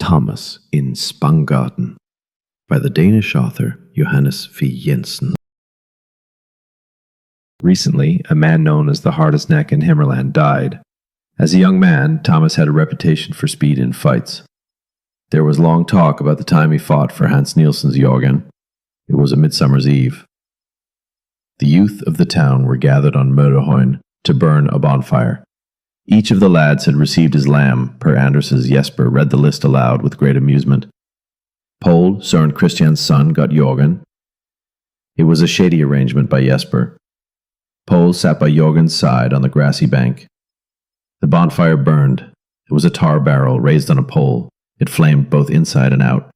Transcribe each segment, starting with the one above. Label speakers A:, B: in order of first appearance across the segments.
A: Thomas in Spanggaarden by the Danish author Johannes V. Jensen. Recently, a man known as the hardest neck in Himmerland died. As a young man, Thomas had a reputation for speed in fights. There was long talk about the time he fought for Hans Nielsen's Jorgen. It was a midsummer's eve. The youth of the town were gathered on Møderhøjen to burn a bonfire. Each of the lads had received his lamb, per Anders's Jesper read the list aloud with great amusement. Poul, Søren Christian's son, got Jorgen. It was a shady arrangement by Jesper. Poul sat by Jorgen's side on the grassy bank. The bonfire burned. It was a tar barrel raised on a pole. It flamed both inside and out.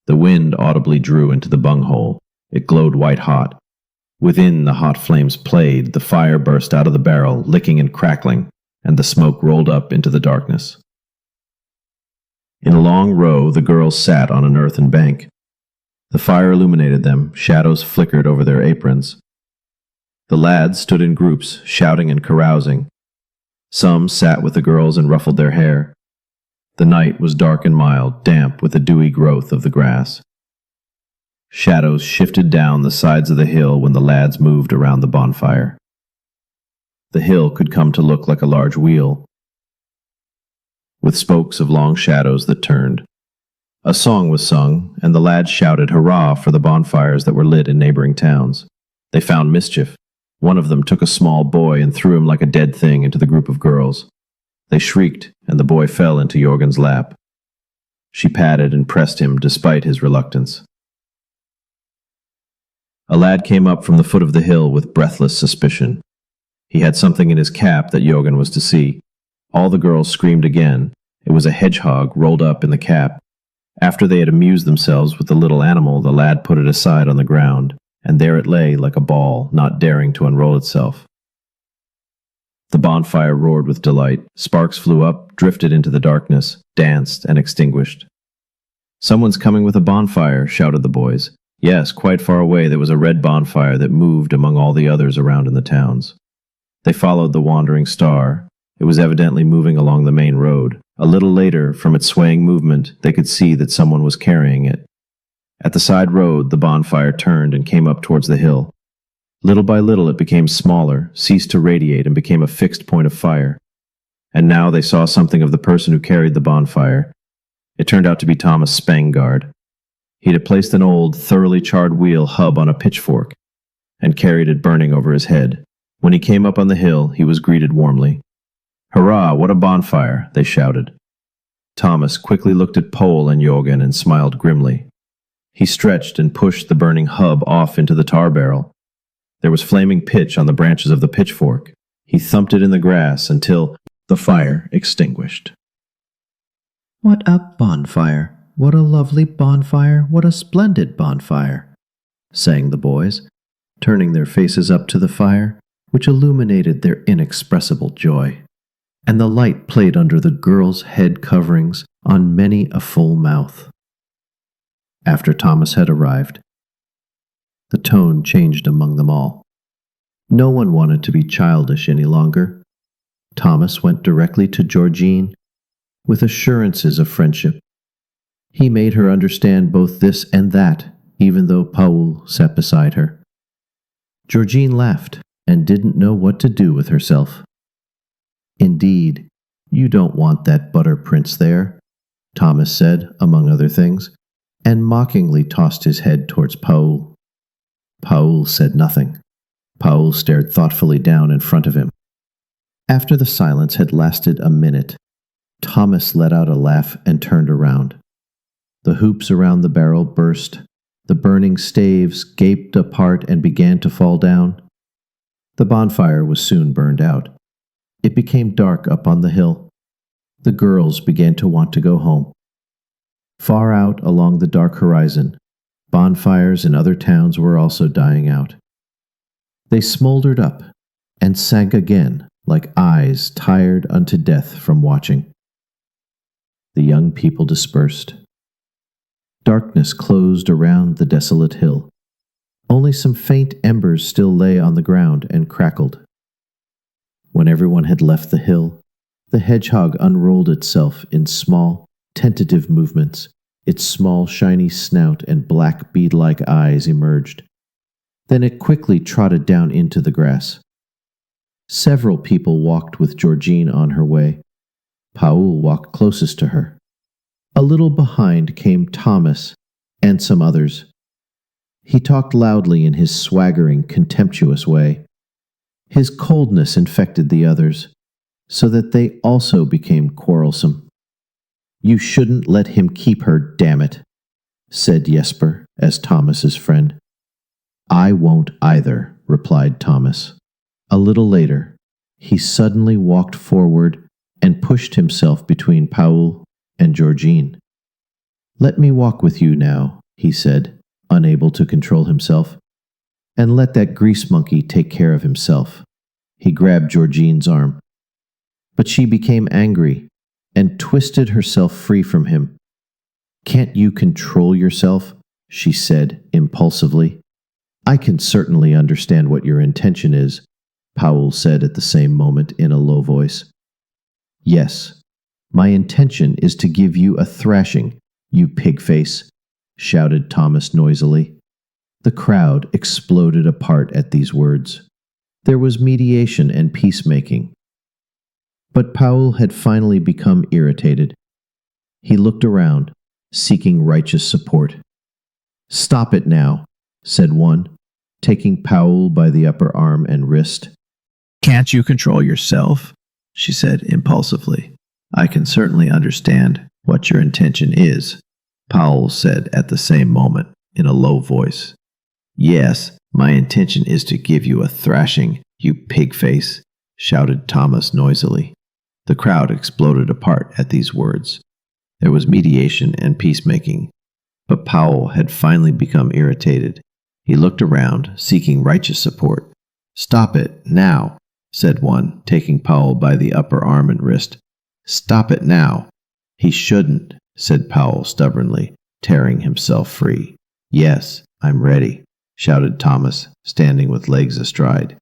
A: The wind audibly drew into the bunghole. It glowed white-hot. Within, the hot flames played. The fire burst out of the barrel, licking and crackling, and the smoke rolled up into the darkness. In a long row, the girls sat on an earthen bank. The fire illuminated them. Shadows flickered over their aprons. The lads stood in groups, shouting and carousing. Some sat with the girls and ruffled their hair. The night was dark and mild, damp with the dewy growth of the grass. Shadows shifted down the sides of the hill when the lads moved around the bonfire. The hill could come to look like a large wheel, with spokes of long shadows that turned. A song was sung, and the lads shouted hurrah for the bonfires that were lit in neighboring towns. They found mischief. One of them took a small boy and threw him like a dead thing into the group of girls. They shrieked, and the boy fell into Jorgen's lap. She patted and pressed him despite his reluctance. A lad came up from the foot of the hill with breathless suspicion. He had something in his cap that Jorgen was to see. All the girls screamed again. It was a hedgehog rolled up in the cap. After they had amused themselves with the little animal, the lad put it aside on the ground, and there it lay like a ball, not daring to unroll itself. The bonfire roared with delight. Sparks flew up, drifted into the darkness, danced, and extinguished. "Someone's coming with a bonfire," shouted the boys. Yes, quite far away there was a red bonfire that moved among all the others around in the towns. They followed the wandering star. It was evidently moving along the main road. A little later, from its swaying movement, they could see that someone was carrying it. At the side road, the bonfire turned and came up towards the hill. Little by little it became smaller, ceased to radiate, and became a fixed point of fire. And now they saw something of the person who carried the bonfire. It turned out to be Thomas Spanggaarden. He had placed an old, thoroughly charred wheel hub on a pitchfork and carried it burning over his head. When he came up on the hill, he was greeted warmly. "Hurrah, what a bonfire!" they shouted. Thomas quickly looked at Poul and Jorgen and smiled grimly. He stretched and pushed the burning hub off into the tar barrel. There was flaming pitch on the branches of the pitchfork. He thumped it in the grass until the fire extinguished.
B: "What a bonfire! What a lovely bonfire! What a splendid bonfire!" sang the boys, turning their faces up to the fire, which illuminated their inexpressible joy. And the light played under the girls' head coverings on many a full mouth. After Thomas had arrived, the tone changed among them all. No one wanted to be childish any longer. Thomas went directly to Georgine with assurances of friendship. He made her understand both this and that, even though Poul sat beside her. Georgine laughed and didn't know what to do with herself. "Indeed, you don't want that butter prince there," Thomas said, among other things, and mockingly tossed his head towards Poul. Poul said nothing. Poul stared thoughtfully down in front of him. After the silence had lasted a minute, Thomas let out a laugh and turned around. The hoops around the barrel burst. The burning staves gaped apart and began to fall down. The bonfire was soon burned out. It became dark up on the hill. The girls began to want to go home. Far out along the dark horizon, bonfires in other towns were also dying out. They smoldered up and sank again like eyes tired unto death from watching. The young people dispersed. Darkness closed around the desolate hill. Only some faint embers still lay on the ground and crackled. When everyone had left the hill, the hedgehog unrolled itself in small, Tentative movements, its small shiny snout and black bead-like eyes emerged. Then it quickly trotted down into the grass. Several people walked with Georgine on her way. Paul walked closest to her. A little behind came Thomas and some others. He talked loudly in his swaggering, contemptuous way. His coldness infected the others, so that they also became quarrelsome. "You shouldn't let him keep her, damn it," said Jesper, as Thomas's friend. "I won't either," replied Thomas. A little later, he suddenly walked forward and pushed himself between Paul and Georgine. "Let me walk with you now," he said, unable to control himself, "and let that grease monkey take care of himself." He grabbed Georgine's arm. But she became angry and twisted herself free from him. "Can't you control yourself?" she said impulsively. "I can certainly understand what your intention is," Paul said at the same moment in a low voice. "Yes, my intention is to give you a thrashing, you pig-face," shouted Thomas noisily. The crowd exploded apart at these words. There was mediation and peacemaking. But Paul had finally become irritated. He looked around, seeking righteous support. "Stop it now," said one, taking Paul by the upper arm and wrist.
A: "Can't you control yourself?" she said impulsively. "I can certainly understand what your intention is," Paul said at the same moment in a low voice. "Yes, my intention is to give you a thrashing, you pig-face," shouted Thomas noisily. The crowd exploded apart at these words. There was mediation and peacemaking, but Paul had finally become irritated. He looked around, seeking righteous support. "Stop it, now," said one, taking Paul by the upper arm and wrist. "Stop it now." "He shouldn't," said Paul stubbornly, tearing himself free. "Yes, I'm ready," shouted Thomas, standing with legs astride.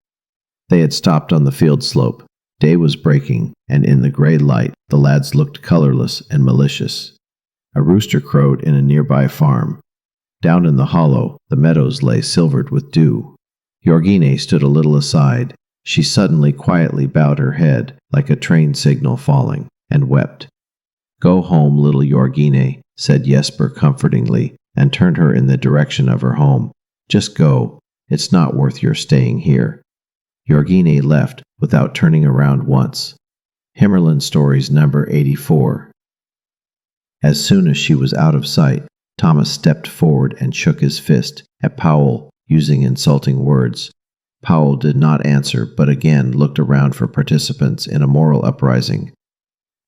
A: They had stopped on the field slope. Day was breaking, and in the gray light, the lads looked colorless and malicious. A rooster crowed in a nearby farm. Down in the hollow, the meadows lay silvered with dew. Georgine stood a little aside. She suddenly quietly bowed her head, like a train signal falling, and wept. "Go home, little Georgine," said Jesper comfortingly, and turned her in the direction of her home. "Just go. It's not worth your staying here." Georgine left without turning around once. Himmerland Stories number 84. As soon as she was out of sight, Thomas stepped forward and shook his fist at Paul, using insulting words. Paul did not answer, but again looked around for participants in a moral uprising.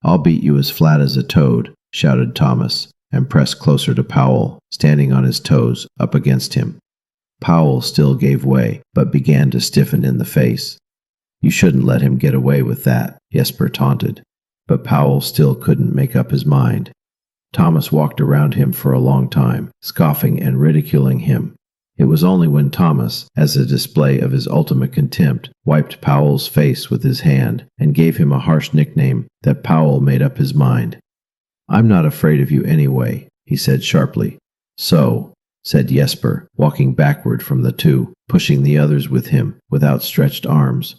A: "I'll beat you as flat as a toad," shouted Thomas, and pressed closer to Paul, standing on his toes up against him. Paul still gave way, but began to stiffen in the face. "You shouldn't let him get away with that," Jesper taunted. But Paul still couldn't make up his mind. Thomas walked around him for a long time, scoffing and ridiculing him. It was only when Thomas, as a display of his ultimate contempt, wiped Paul's face with his hand and gave him a harsh nickname that Paul made up his mind. "I'm not afraid of you anyway," he said sharply. "So," said Jesper, walking backward from the two, pushing the others with him with outstretched arms.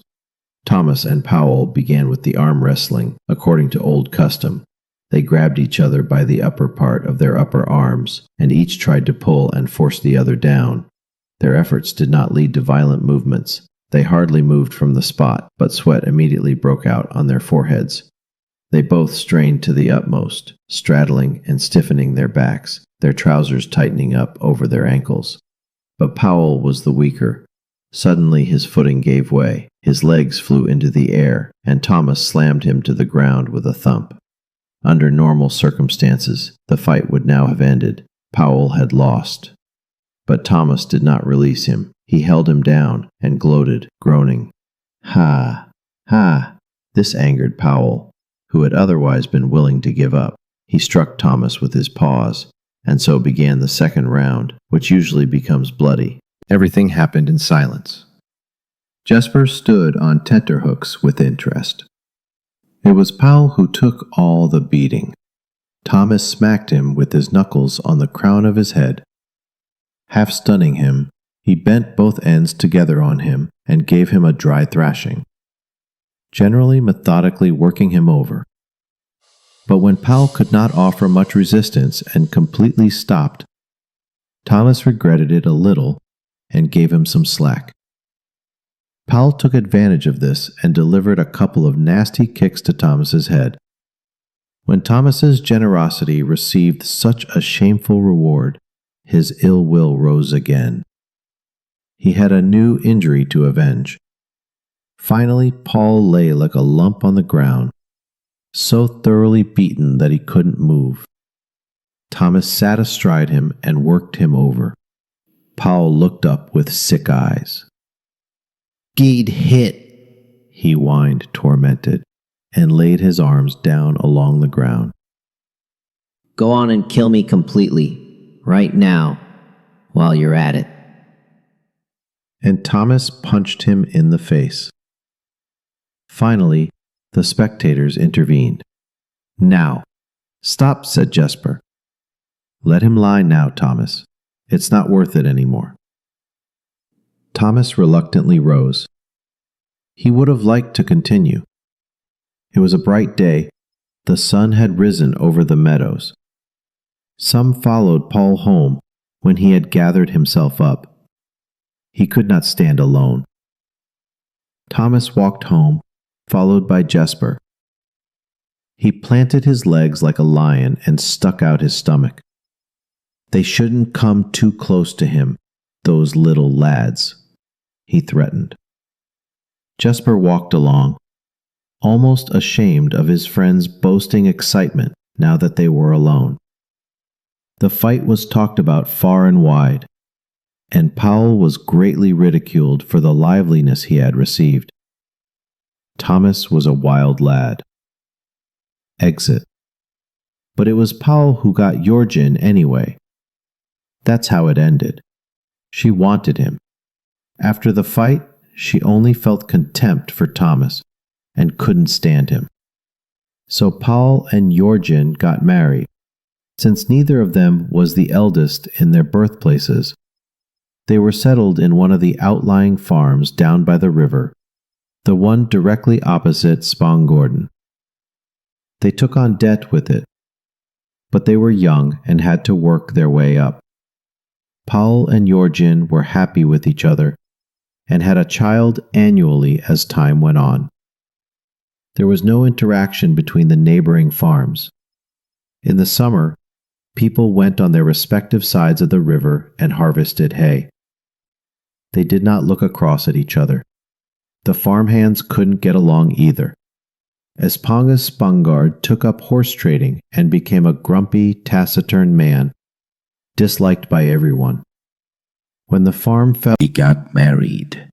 A: Thomas and Paul began with the arm wrestling, according to old custom. They grabbed each other by the upper part of their upper arms, and each tried to pull and force the other down. Their efforts did not lead to violent movements. They hardly moved from the spot, but sweat immediately broke out on their foreheads. They both strained to the utmost, straddling and stiffening their backs, their trousers tightening up over their ankles. But Paul was the weaker. Suddenly his footing gave way, his legs flew into the air, and Thomas slammed him to the ground with a thump. Under normal circumstances, the fight would now have ended. Paul had lost. But Thomas did not release him. He held him down and gloated, groaning. "Ha! Ha!" This angered Paul, who had otherwise been willing to give up. He struck Thomas with his paws, and so began the second round, which usually becomes bloody. Everything happened in silence. Jesper stood on tenterhooks with interest. It was Paul who took all the beating.
B: Thomas smacked him with his knuckles on the crown of his head. Half stunning him, he bent both ends together on him and gave him a dry thrashing, generally methodically working him over. But when Powell could not offer much resistance and completely stopped, Thomas regretted it a little and gave him some slack. Powell took advantage of this and delivered a couple of nasty kicks to Thomas's head. When Thomas's generosity received such a shameful reward, his ill will rose again. He had a new injury to avenge. Finally, Paul lay like a lump on the ground, so thoroughly beaten that he couldn't move. Thomas sat astride him and worked him over. Powell looked up with sick eyes. "Geed hit," he whined, tormented, and laid his arms down along the ground.
C: "Go on and kill me completely, right now, while you're at it."
B: And Thomas punched him in the face. Finally, the spectators intervened. "Now, stop," said Jesper. "Let him lie now, Thomas. It's not worth it anymore." Thomas reluctantly rose. He would have liked to continue. It was a bright day. The sun had risen over the meadows. Some followed Paul home when he had gathered himself up. He could not stand alone. Thomas walked home, followed by Jesper. He planted his legs like a lion and stuck out his stomach. They shouldn't come too close to him, those little lads, he threatened. Jesper walked along, almost ashamed of his friend's boasting excitement now that they were alone. The fight was talked about far and wide, and Powell was greatly ridiculed for the liveliness he had received. Thomas was a wild lad. Exit. But it was Powell who got Jorgen anyway. That's how it ended. She wanted him. After the fight, she only felt contempt for Thomas and couldn't stand him. So Powell and Jorgen got married. Since neither of them was the eldest in their birthplaces, they were settled in one of the outlying farms down by the river, the one directly opposite Spanggaarden. They took on debt with it, but they were young and had to work their way up. Powell and Jorgen were happy with each other and had a child annually as time went on. There was no interaction between the neighboring farms. In the summer, people went on their respective sides of the river and harvested hay. They did not look across at each other. The farmhands couldn't get along either. Espanga's Spanggaard took up horse trading and became a grumpy, taciturn man, disliked by everyone. When the farm fell, he got married.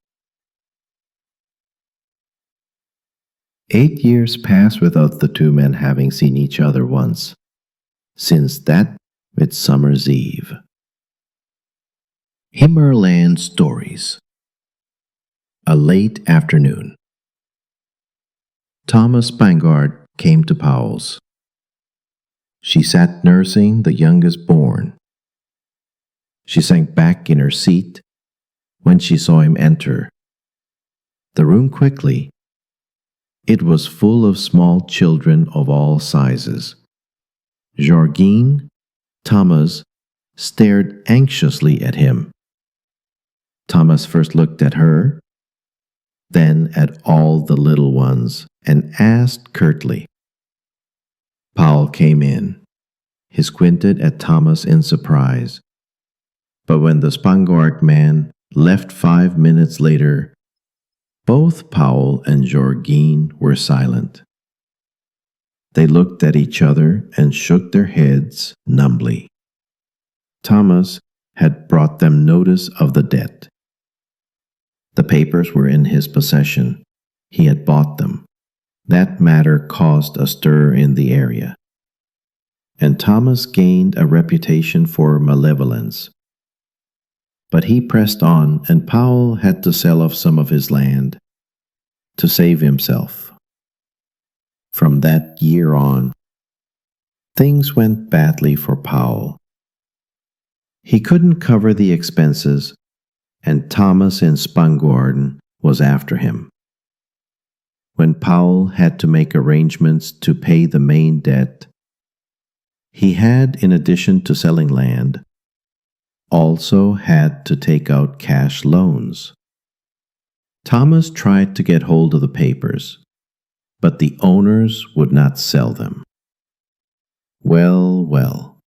B: 8 years passed without the two men having seen each other once. Since that Midsummer's Eve. Himmerland Stories. A late afternoon. Thomas Spanggaard came to Powell's. She sat nursing the youngest born. She sank back in her seat when she saw him enter the room quickly. It was full of small children of all sizes. Jorgen, Thomas, stared anxiously at him. Thomas first looked at her, then at all the little ones, and asked curtly. Powell came in. He squinted at Thomas in surprise. But when the Spanggaard man left 5 minutes later, both Powell and Jorgen were silent. They looked at each other and shook their heads numbly. Thomas had brought them notice of the debt. The papers were in his possession. He had bought them. That matter caused a stir in the area. And Thomas gained a reputation for malevolence. But he pressed on, and Powell had to sell off some of his land to save himself. From that year on, Things went badly for Powell. He couldn't cover the expenses, and Thomas in Spanggaarden was after him. When Powell had to make arrangements to pay the main debt, he had, in addition to selling land, also had to take out cash loans. Thomas tried to get hold of the papers, but the owners would not sell them. Well.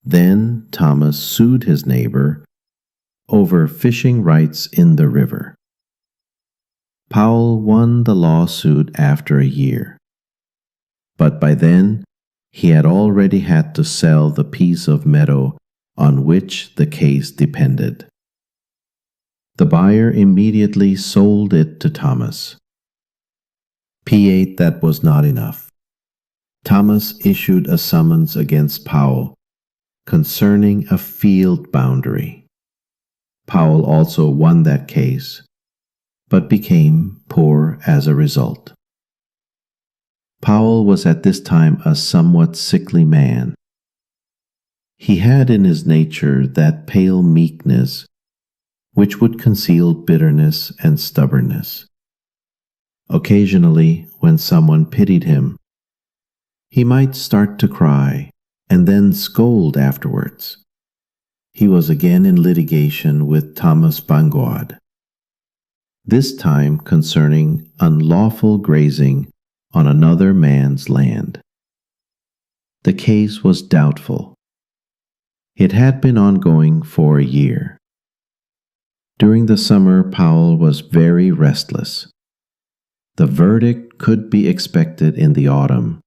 B: Then Thomas sued his neighbor over fishing rights in the river. Powell won the lawsuit after a year, but by then he had already had to sell the piece of meadow on which the case depended. The buyer immediately sold it to Thomas. P8 that was not enough. Thomas issued a summons against Powell concerning a field boundary. Powell also won that case, but became poor as a result. Powell was at this time a somewhat sickly man. He had in his nature that pale meekness which would conceal bitterness and stubbornness. Occasionally, when someone pitied him, he might start to cry and then scold afterwards. He was again in litigation with Thomas Spanggaarden, this time concerning unlawful grazing on another man's land. The case was doubtful. It had been ongoing for a year. During the summer, Powell was very restless. The verdict could be expected in the autumn,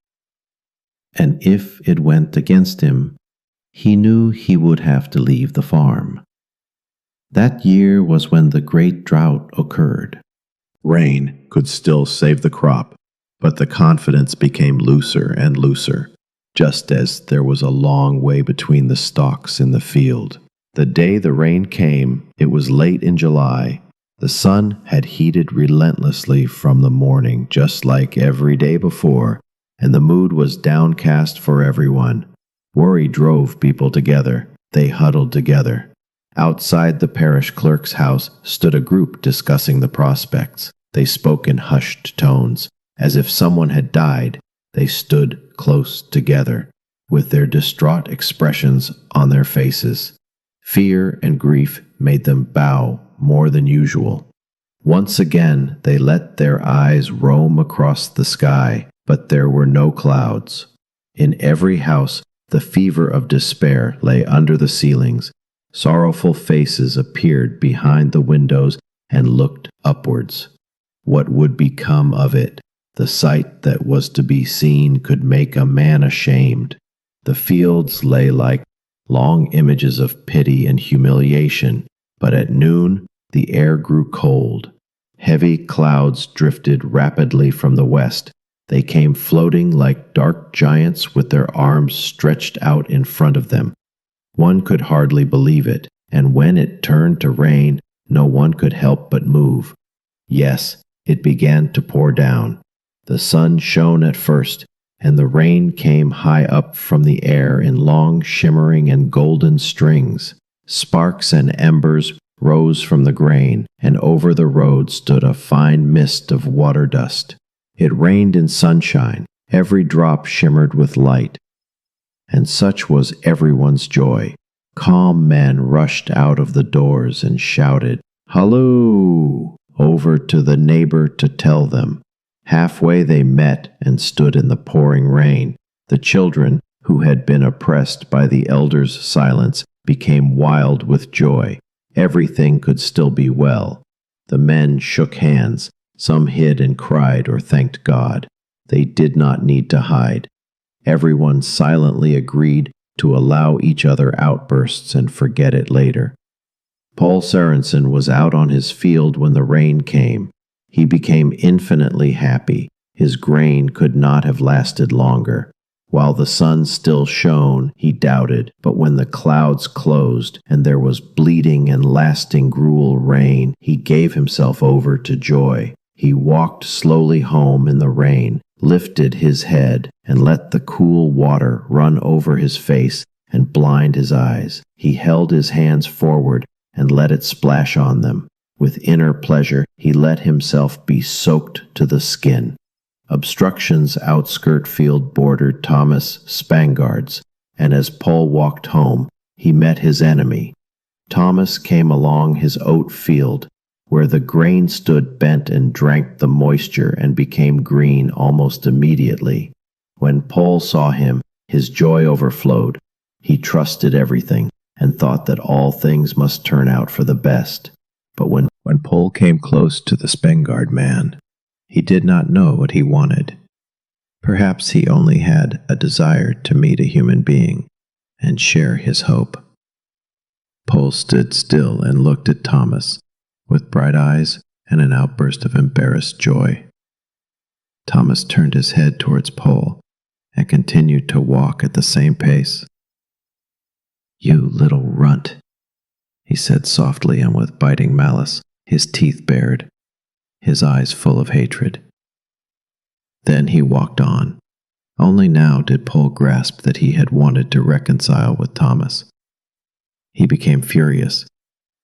B: and if it went against him, he knew he would have to leave the farm. That year was when the great drought occurred.
A: Rain could still save the crop, but the confidence became looser and looser, just as there was a long way between the stalks in the field. The day the rain came, it was late in July. The sun had heated relentlessly from the morning, just like every day before, and the mood was downcast for everyone. Worry drove people together. They huddled together. Outside the parish clerk's house stood a group discussing the prospects. They spoke in hushed tones, as if someone had died. They stood close together, with their distraught expressions on their faces. Fear and grief made them bow more than usual. Once again they let their eyes roam across the sky, but there were no clouds. In every house the fever of despair lay under the ceilings. Sorrowful faces appeared behind the windows and looked upwards. What would become of it? The sight that was to be seen could make a man ashamed. The fields lay like long images of pity and humiliation, but at noon the air grew cold. Heavy clouds drifted rapidly from the west. They came floating like dark giants with their arms stretched out in front of them. One could hardly believe it, and when it turned to rain, no one could help but move. Yes, it began to pour down. The sun shone at first, and the rain came high up from the air in long shimmering and golden strings. Sparks and embers rose from the grain, and over the road stood a fine mist of water dust. It rained in sunshine. Every drop shimmered with light. And such was everyone's joy. Calm men rushed out of the doors and shouted, "Halloo!" over to the neighbor to tell them. Halfway they met and stood in the pouring rain. The children, who had been oppressed by the elders' silence, became wild with joy. Everything could still be well. The men shook hands. Some hid and cried or thanked God. They did not need to hide. Everyone silently agreed to allow each other outbursts and forget it later. Paul Sørensen was out on his field when the rain came. He became infinitely happy. His grain could not have lasted longer. While the sun still shone, he doubted, but when the clouds closed and there was bleeding and lasting gruel rain, he gave himself over to joy. He walked slowly home in the rain,
B: lifted his head and let the cool water run over his face and blind his eyes. He held his hands forward and let it splash on them. With inner pleasure, he let himself be soaked to the skin. Obstructions outskirt field bordered Thomas Spanggaard's, and as Paul walked home, he met his enemy. Thomas came along his oat field, where the grain stood bent and drank the moisture and became green almost immediately. When Paul saw him, his joy overflowed. He trusted everything and thought that all things must turn out for the best. But when
A: Paul came close to the Spanggaard man, he did not know what he wanted. Perhaps he only had a desire to meet a human being and share his hope. Paul stood still and looked at Thomas with bright eyes and an outburst of embarrassed joy. Thomas turned his head towards Paul and continued to walk at the same pace. "You little runt," he said softly and with biting malice, his teeth bared, his eyes full of hatred. Then he walked on. Only now did Paul grasp that he had wanted to reconcile with Thomas. He became furious.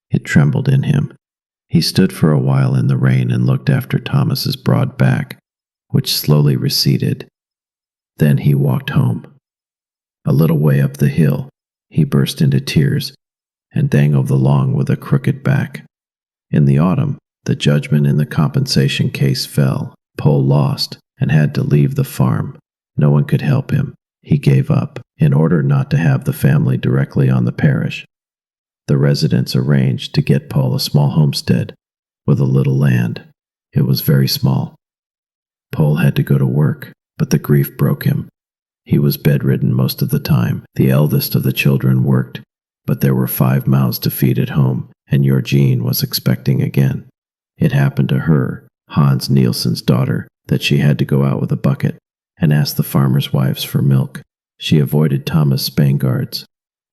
A: It trembled in him. He stood for a while in the rain and looked after Thomas's broad back, which slowly receded. Then he walked home. A little way up the hill, he burst into tears and dangled along with a crooked back. In the autumn, the judgment in the compensation case fell. Paul lost and had to leave the farm. No one could help him. He gave up, in order not to have the family directly on the parish. The residents arranged to get Paul a small homestead with a little land. It was very small. Paul had to go to work, but the grief broke him. He was bedridden most of the time. The eldest of the children worked, but there were 5 mouths to feed at home, and Georgine was expecting again. It happened to her, Hans Nielsen's daughter, that she had to go out with a bucket and ask the farmers' wives for milk. She avoided Thomas Spanggaard's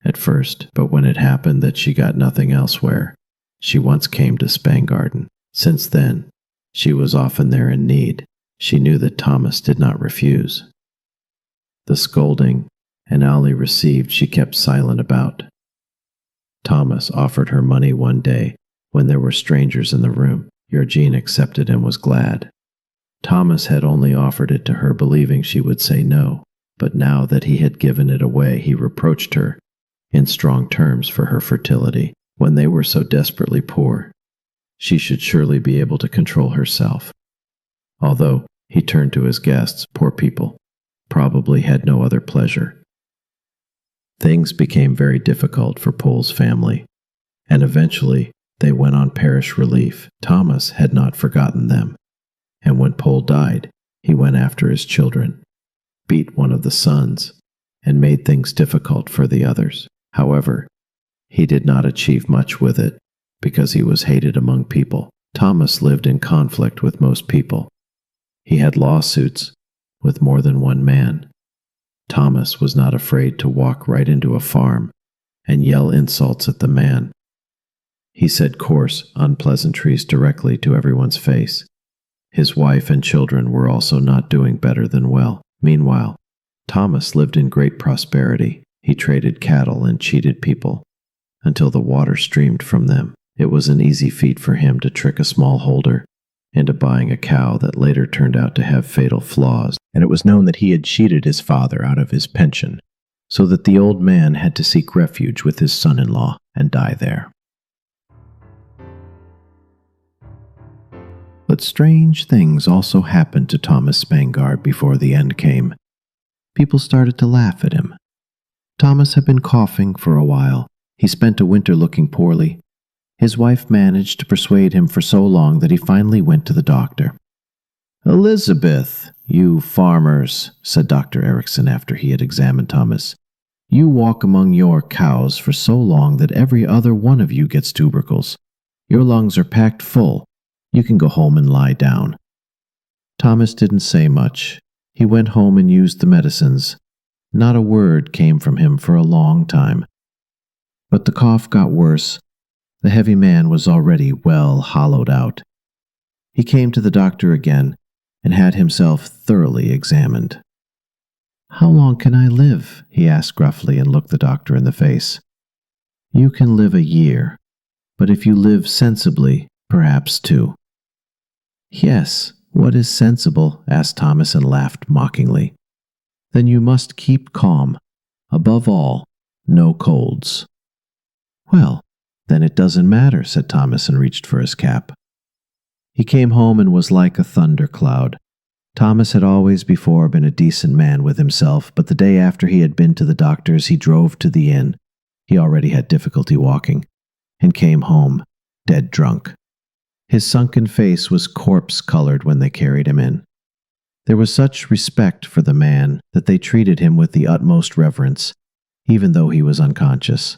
A: at first, but when it happened that she got nothing elsewhere, she once came to Spanggaarden. Since then, she was often there in need. She knew that Thomas did not refuse. The scolding Anali received she kept silent about. Thomas offered her money one day when there were strangers in the room. Georgine accepted and was glad. Thomas had only offered it to her believing she would say no, but now that he had given it away, he reproached her in strong terms for her fertility. When they were so desperately poor, she should surely be able to control herself. Although, he turned to his guests, poor people, probably had no other pleasure. Things became very difficult for Paul's family, and eventually they went on parish relief. Thomas had not forgotten them, and when Paul died, he went after his children, beat one of the sons, and made things difficult for the others. However, he did not achieve much with it, because he was hated among people. Thomas lived in conflict with most people. He had lawsuits with more than one man. Thomas was not afraid to walk right into a farm and yell insults at the man. He said coarse, unpleasantries directly to everyone's face. His wife and children were also not doing better than well. Meanwhile, Thomas lived in great prosperity. He traded cattle and cheated people until the water streamed from them. It was an easy feat for him to trick a smallholder into buying a cow that later turned out to have fatal flaws, and it was known that he had cheated his father out of his pension, so that the old man had to seek refuge with his son-in-law and die there. But strange things also happened to Thomas Spanggaard before the end came. People started to laugh at him. Thomas had been coughing for a while. He spent a winter looking poorly. His wife managed to persuade him for so long that he finally went to the doctor. "Elizabeth, you farmers," said Dr. Erickson after he had examined Thomas, "you walk among your cows for so long that every other one of you gets tubercles. Your lungs are packed full. You can go home and lie down." Thomas didn't say much. He went home and used the medicines. Not a word came from him for a long time. But the cough got worse. The heavy man was already well hollowed out. He came to the doctor again,
B: and had himself thoroughly examined. "How long can I live?" he asked gruffly and looked the doctor in the face. "You can live a year, but if you live sensibly, perhaps 2. "Yes, what is sensible?" asked Thomas and laughed mockingly. "Then you must keep calm. Above all, no colds." "Well, then it doesn't matter," said Thomas and reached for his cap. He came home and was like a thundercloud. Thomas had always before been a decent man with himself, but the day after he had been to the doctor's he drove to the inn. He already had difficulty walking, and came home, dead drunk. His sunken face was corpse-colored when they carried him in. There was such respect for the man that they treated him with the utmost reverence, even though he was unconscious.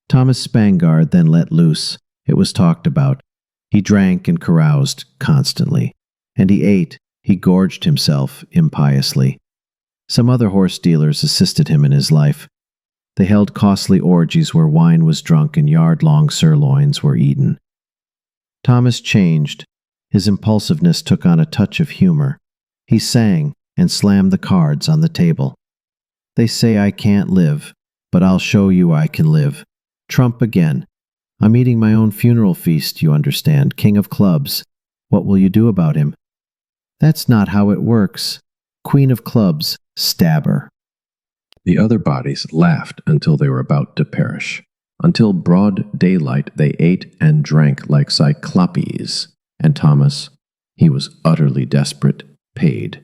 B: Thomas Spanggaarden then let loose. It was talked about. He drank and caroused constantly, and he ate. He gorged himself impiously. Some other horse dealers assisted him in his life. They held costly orgies where wine was drunk and yard-long sirloins were eaten. Thomas changed. His impulsiveness took on a touch of humor. He sang and slammed the cards on the table. "They say I can't live, but I'll show you I can live. Trump again. I'm eating my own funeral feast, you understand, king of clubs. What will you do about him?" "That's not how it works. Queen of clubs, stab her."
A: The other bodies laughed until they were about to perish. Until broad daylight they ate and drank like cyclopes, and Thomas, he was utterly desperate, paid.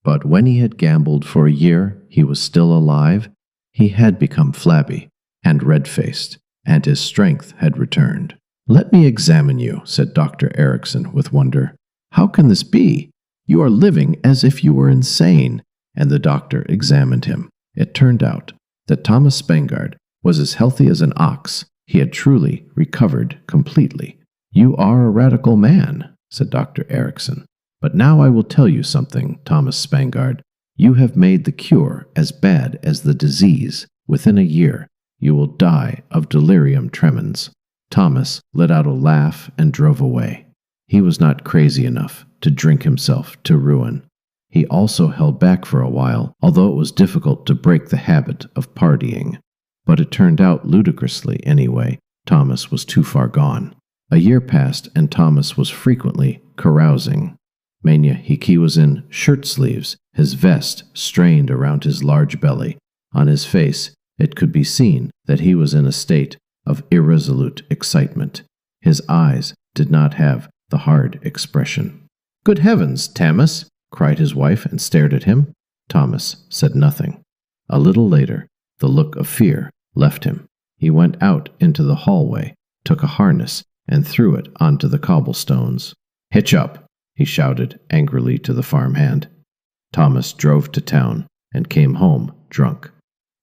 A: But when he had gambled for a year, he was still alive. He had become flabby and red-faced, and his strength had returned. "Let me examine you," said Dr. Erickson with wonder. "How can this be? You are living as if you were insane." And the doctor examined him. It turned out that Thomas Spanggaarden was as healthy as an ox. He had truly recovered completely. "You are a radical man," said Dr. Erickson. "But now I will tell you something, Thomas Spanggaarden. You have made the cure as bad as the disease. Within a year, you will die of delirium tremens." Thomas let out a laugh and drove away. He was not crazy enough to drink himself to ruin. He also held back for a while, although it was difficult to break the habit of partying. But it turned out ludicrously anyway. Thomas was too far gone. A year passed, and Thomas was frequently carousing. Mania he was in shirt sleeves, his vest strained around his large belly. On his face, it could be seen that he was in a state of irresolute excitement. His eyes did not have the hard expression. "Good heavens, Thomas!" cried his wife and stared at him. Thomas said nothing. A little later, the look of fear left him. He went out into the hallway, took a harness, and threw it onto the cobblestones. "Hitch up!" he shouted angrily to the farmhand. Thomas drove to town and came home drunk.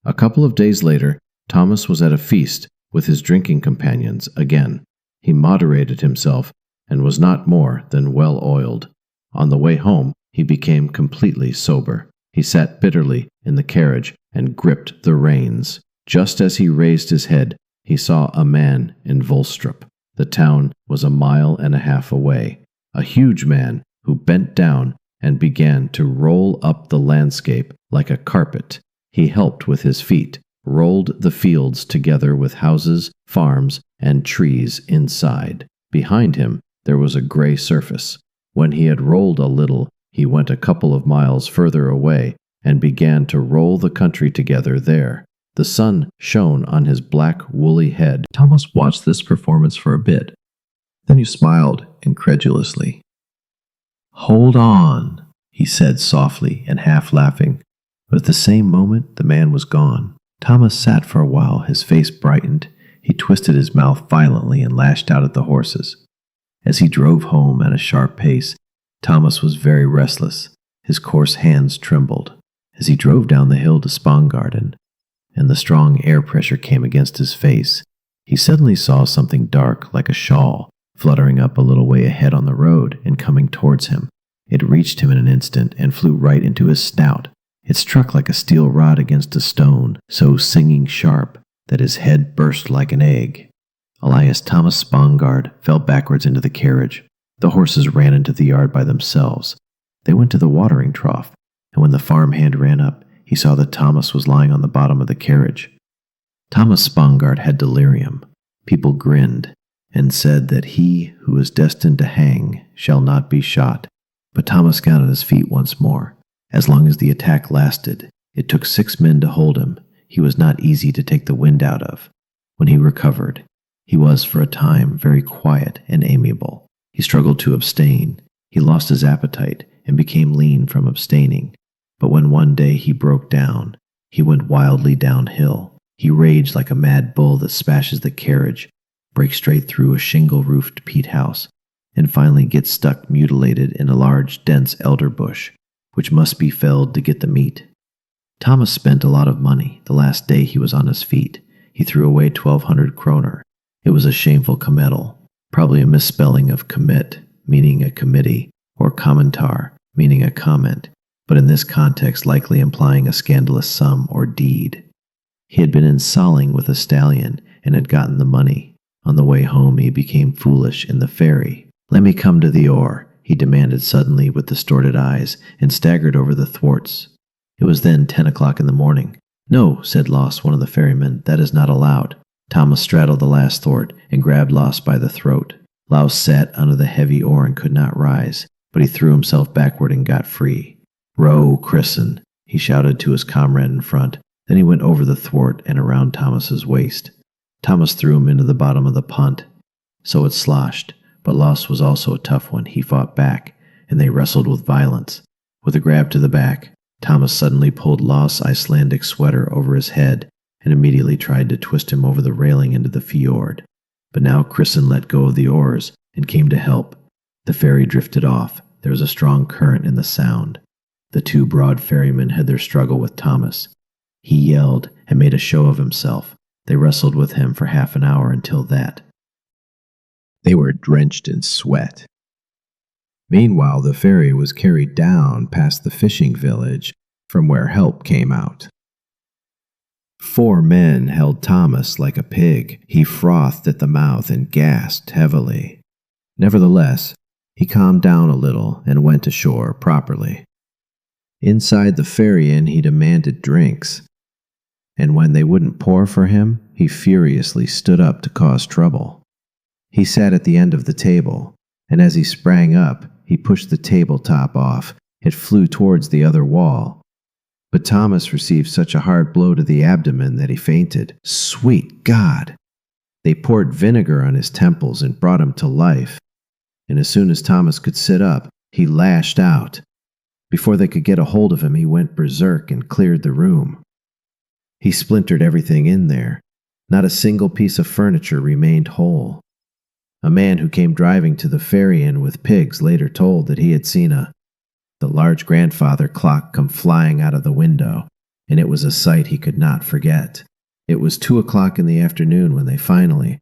A: A couple of days later, Thomas was at a feast with his drinking companions again. He moderated himself and was not more than well-oiled. On the way home, he became completely sober. He sat bitterly in the carriage and gripped the reins. Just as he raised his head, he saw a man in Volstrup. The town was a mile and a half away. A huge man who bent down and began to roll up the landscape like a carpet. He helped with his feet, rolled the fields together with houses, farms, and trees inside. Behind him, there was a gray surface. When he had rolled a little, he went a couple of miles further away and began to roll the country together there. The sun shone on his black, woolly head. Thomas watched this performance for a bit. Then he smiled incredulously. "Hold on," he said softly and half laughing. But at the same moment, the man was gone. Thomas sat for a while, his face brightened. He twisted his mouth violently and lashed out at the horses. As he drove home at a sharp pace, Thomas was very restless. His coarse hands trembled. As he drove down the hill to Spanggaarden, and the strong air pressure came against his face, he suddenly saw something dark like a shawl fluttering up a little way ahead on the road and coming towards him. It reached him in an instant and flew right into his snout. It struck like a steel rod against a stone, so singing sharp that his head burst like an egg. Elias Thomas Spanggaarden fell backwards into the carriage. The horses ran into the yard by themselves.
B: They went to the watering trough, and when the farmhand ran up, he saw that Thomas was lying on the bottom of the carriage. Thomas Spanggaarden had delirium. People grinned and said that he who is destined to hang shall not be shot. But Thomas got on his feet once more. As long as the attack lasted, it took 6 men to hold him. He was not easy to take the wind out of. When he recovered, he was for a time very quiet and amiable. He struggled to abstain. He lost his appetite and became lean from abstaining. But when one day he broke down, he went wildly downhill. He raged like a mad bull that smashes the carriage, breaks straight through a shingle-roofed peat house, and finally gets stuck mutilated in a large, dense elder bush, which must be felled to get the meat. Thomas spent a lot of money the last day he was on his feet. He threw away 1,200 kroner. It was a shameful committal, probably a misspelling of commit, meaning a committee, or commentar, meaning a comment, but in this context likely implying a scandalous sum or deed. He had been insulting with a stallion and had gotten the money. On the way home he became foolish in the ferry. "Let me come to the oar," he demanded suddenly with distorted eyes, and staggered over the thwarts. It was then 10 o'clock in the morning. "No," said Loss, one of the ferrymen, "that is not allowed." Thomas straddled the last thwart and grabbed Loss by the throat. Loss sat under the heavy oar and could not rise, but he threw himself backward and got free. "Row, Christen," he shouted to his comrade in front. Then he went over the thwart and around Thomas's waist. Thomas threw him into the bottom of the punt. So it sloshed, but Loss was also a tough one. He fought back, and they wrestled with violence. With a grab to the back, Thomas suddenly pulled Loss' Icelandic sweater over his head and immediately tried to twist him over the railing into the fjord. But now Christen let go of the oars and came to help. The ferry drifted off. There was a strong current in the Sound. The 2 broad ferrymen had their struggle with Thomas. He yelled and made a show of himself. They wrestled with him for half an hour until that. They were drenched in sweat. Meanwhile, the ferry was carried down past the fishing village from where help came out. 4 men held Thomas like a pig. He frothed at the mouth and gasped heavily. Nevertheless, he calmed down a little and went ashore properly. Inside the ferry inn he demanded drinks, and when they wouldn't pour for him, he furiously stood up to cause trouble. He sat at the end of the table, and as he sprang up, he pushed the tabletop off. It flew towards the other wall. But Thomas received such a hard blow to the abdomen that he fainted. Sweet God! They poured vinegar on his temples and brought him to life. And as soon as Thomas could sit up, he lashed out. Before they could get a hold of him, he went berserk and cleared the room. He splintered everything in there. Not a single piece of furniture remained whole. A man who came driving to the ferry inn with pigs later told that he had seen the large grandfather clock come flying out of the window, and it was a sight he could not forget. It was 2 o'clock in the afternoon when they finally,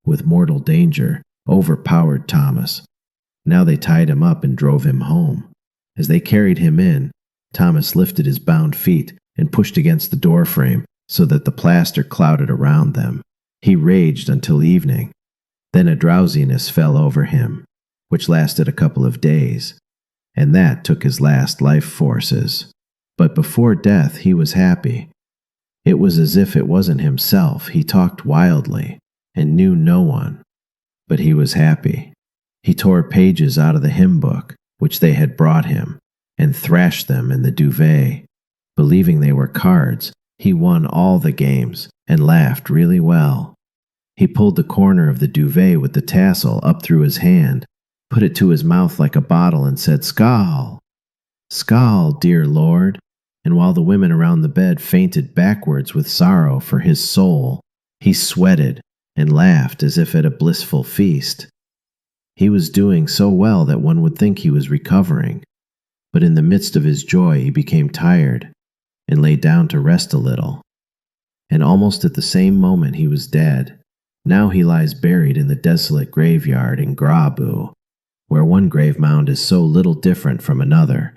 B: with mortal danger, overpowered Thomas. Now they tied him up and drove him home. As they carried him in, Thomas lifted his bound feet and pushed against the doorframe so that the plaster clouded around them. He raged until evening. Then a drowsiness fell over him, which lasted a couple of days, and that took his last life forces. But before death he was happy. It was as if it wasn't himself. He talked wildly and knew no one, but he was happy. He tore pages out of the hymn book, which they had brought him, and thrashed them in the duvet. Believing they were cards, he won all the games and laughed really well. He pulled the corner of the duvet with the tassel up through his hand, put it to his mouth like a bottle, and said, "Skål! Skål, dear Lord." And while the women around the bed fainted backwards with sorrow for his soul, he sweated and laughed as if at a blissful feast. He was doing so well that one would think he was recovering, but in the midst of his joy he became tired and lay down to rest a little. And almost at the same moment he was dead. Now he lies buried in the desolate graveyard in Grabu, where one grave mound is so little different from another